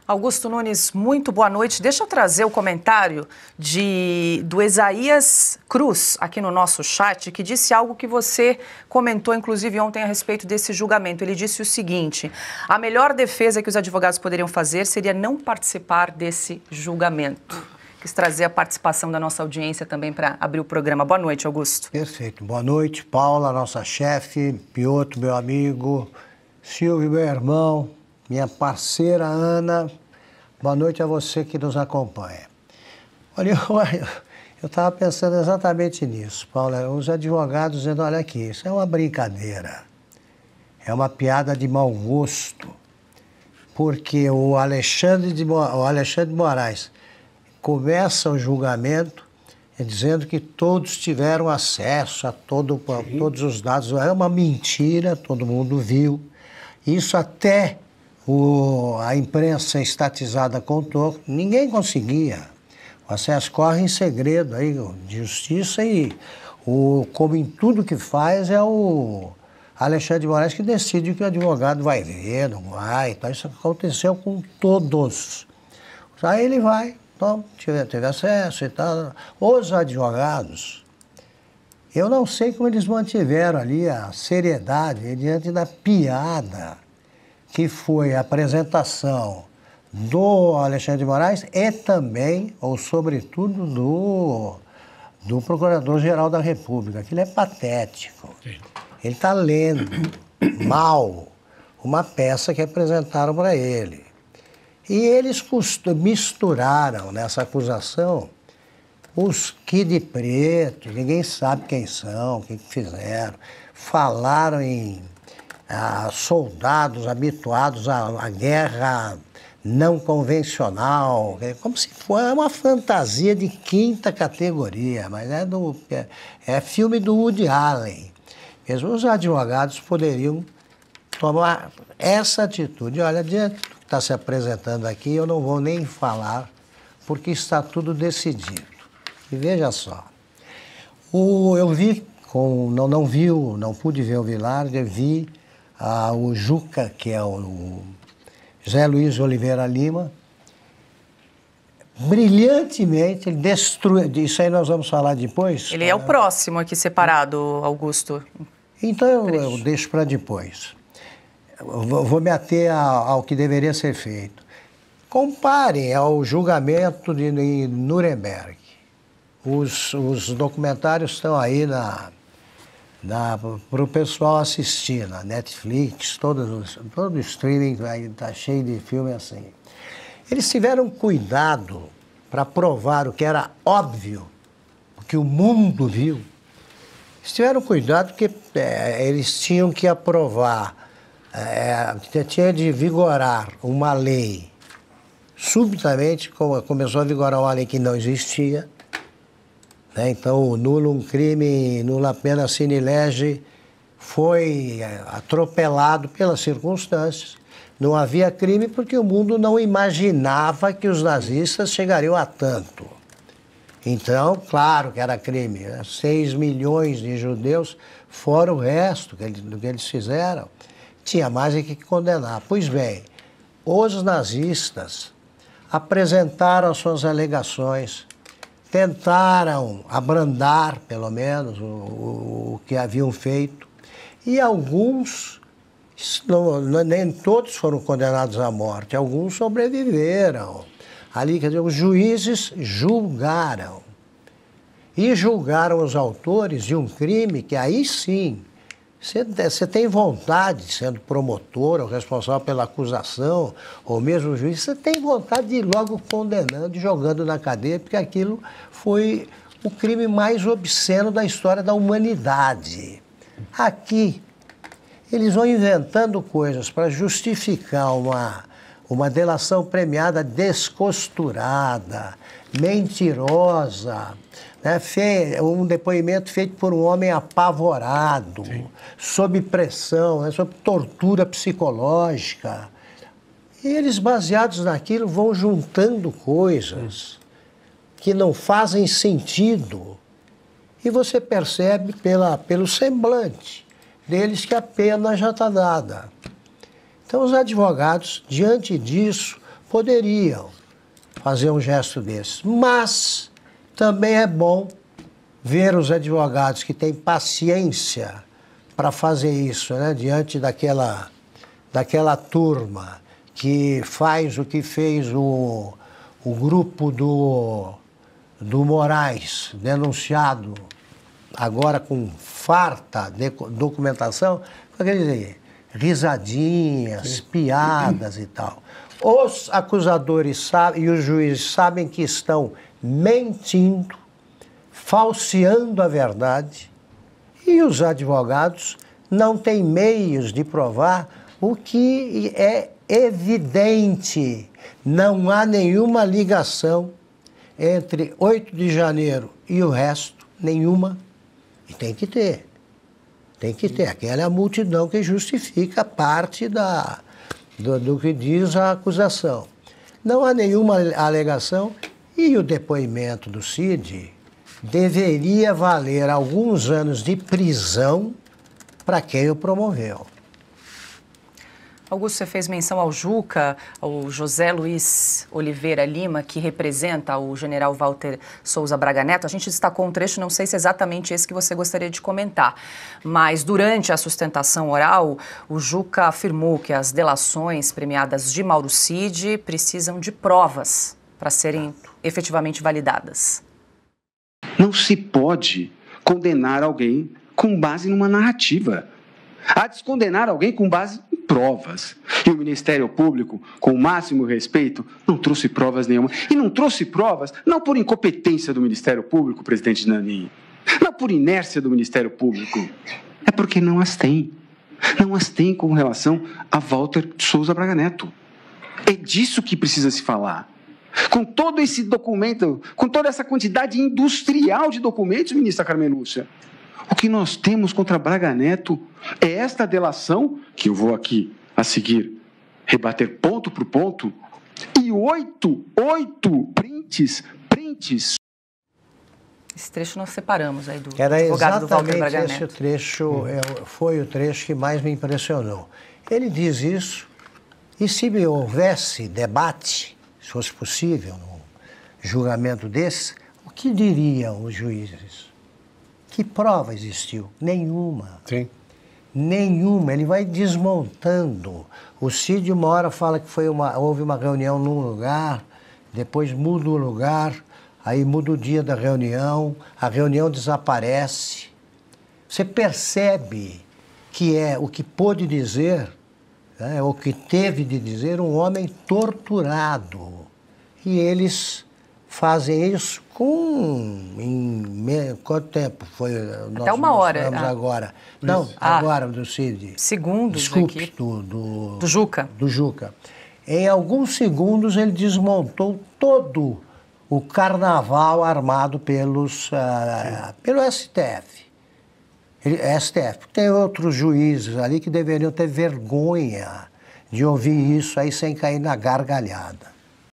Augusto Nunes, muito boa noite. Deixa eu trazer o comentário do Isaías Cruz aqui no nosso chat, que disse algo que você comentou, inclusive, ontem a respeito desse julgamento. Ele disse o seguinte: a melhor defesa que os advogados poderiam fazer seria não participar desse julgamento. Quis trazer a participação da nossa audiência também para abrir o programa. Boa noite, Augusto. Perfeito. Boa noite, Paula, nossa chefe, Piotr, meu amigo, Silvio, meu irmão, minha parceira Ana. Boa noite a você que nos acompanha. Olha, eu estava pensando exatamente nisso, Paula. Os advogados dizendo, olha aqui, isso é uma brincadeira, é uma piada de mau gosto, porque o Alexandre de Moraes começa o julgamento dizendo que todos tiveram acesso a todos os dados. É uma mentira, todo mundo viu. Isso até a imprensa estatizada contou, ninguém conseguia. O acesso corre em segredo aí, de justiça, e como em tudo que faz é o Alexandre de Moraes que decide que o advogado vai ver, não vai. Então isso aconteceu com todos. Aí ele vai, então, teve acesso e tal. Os advogados, eu não sei como eles mantiveram ali a seriedade diante da piada que foi a apresentação do Alexandre de Moraes e também, ou sobretudo, do Procurador-Geral da República. Aquilo é patético. Sim. Ele está lendo mal uma peça que apresentaram para ele. E eles misturaram nessa acusação os Kid Preto, ninguém sabe quem são, o que fizeram. Falaram em soldados habituados à guerra não convencional, como se fosse uma fantasia de quinta categoria, mas é filme do Woody Allen. Mesmo os advogados poderiam tomar essa atitude. Olha, diante do que está se apresentando aqui, eu não vou nem falar, porque está tudo decidido. E veja só, eu vi, não pude ver o Vilar, eu vi o Juca, que é o José Luiz Oliveira Lima, brilhantemente, ele destruiu, isso aí nós vamos falar depois. Ele é o próximo aqui separado, Augusto. Então eu deixo para depois. Eu vou me ater ao que deveria ser feito. Comparem ao julgamento de Nuremberg. Os documentários estão aí para o pessoal assistir na Netflix, todo o streaming está cheio de filme assim. Eles tiveram cuidado para provar o que era óbvio, o que o mundo viu. Eles tiveram cuidado porque eles tinham que aprovar, tinha de vigorar uma lei. Subitamente começou a vigorar uma lei que não existia. Então, o nullum crime, nulla pena sine lege foi atropelado pelas circunstâncias. Não havia crime porque o mundo não imaginava que os nazistas chegariam a tanto. Então, claro que era crime. 6 milhões de judeus, fora o resto do que eles fizeram, tinha mais que condenar. Pois bem, os nazistas apresentaram suas alegações, tentaram abrandar, pelo menos, o que haviam feito. E alguns, nem todos foram condenados à morte, alguns sobreviveram. Ali, quer dizer, os juízes julgaram. E julgaram os autores de um crime que aí sim, você tem vontade, sendo promotor ou responsável pela acusação, ou mesmo juiz, você tem vontade de ir logo condenando e jogando na cadeia, porque aquilo foi o crime mais obsceno da história da humanidade. Aqui, eles vão inventando coisas para justificar uma delação premiada descosturada, mentirosa, um depoimento feito por um homem apavorado, sim, sob pressão, sob tortura psicológica. E eles, baseados naquilo, vão juntando coisas que não fazem sentido. E você percebe pelo semblante deles que a pena já está dada. Então, os advogados, diante disso, poderiam fazer um gesto desse. Mas também é bom ver os advogados que têm paciência para fazer isso, né? Diante daquela turma que faz o que fez o grupo do Moraes, denunciado agora com farta documentação, quer dizer, risadinhas, piadas e tal. Os acusadores sabem, e os juízes sabem que estão mentindo, falseando a verdade, e os advogados não têm meios de provar o que é evidente. Não há nenhuma ligação entre 8 de janeiro e o resto, nenhuma. E tem que ter. Tem que ter. Aquela é a multidão que justifica parte do que diz a acusação. Não há nenhuma alegação e o depoimento do Cid deveria valer alguns anos de prisão para quem o promoveu. Augusto, você fez menção ao Juca, ao José Luiz Oliveira Lima, que representa o general Walter Souza Braga Neto. A gente destacou um trecho, não sei se é exatamente esse que você gostaria de comentar, mas durante a sustentação oral, o Juca afirmou que as delações premiadas de Mauro Cid precisam de provas para serem efetivamente validadas. Não se pode condenar alguém com base numa narrativa. Há de descondenar alguém com base em provas. E o Ministério Público, com o máximo respeito, não trouxe provas nenhuma. E não trouxe provas não por incompetência do Ministério Público, presidente Nanin, não por inércia do Ministério Público, é porque não as tem. Não as tem com relação a Walter Souza Braga Neto. É disso que precisa se falar. Com todo esse documento, com toda essa quantidade industrial de documentos, ministra Carmen Lúcia, o que nós temos contra Braga Neto é esta delação, que eu vou aqui a seguir rebater ponto por ponto, e oito prints. Esse trecho nós separamos aí do Era advogado do Walter exatamente Braga esse Neto. trecho, foi o trecho que mais me impressionou. Ele diz isso, e se houvesse debate, se fosse possível, num julgamento desse, o que diriam os juízes? Que prova existiu? Nenhuma. Sim. Nenhuma. Ele vai desmontando. O Cid, uma hora, fala que houve uma reunião num lugar, depois muda o lugar, aí muda o dia da reunião, a reunião desaparece. Você percebe que é o que pôde dizer, né, o que teve de dizer um homem torturado. E eles fazem isso quanto tempo foi? Até uma hora. Agora. Não, agora do Cid. Segundos. Desculpe, aqui. do Juca. Do Juca. Em alguns segundos ele desmontou todo o carnaval armado pelo STF. STF. Tem outros juízes ali que deveriam ter vergonha de ouvir isso aí sem cair na gargalhada.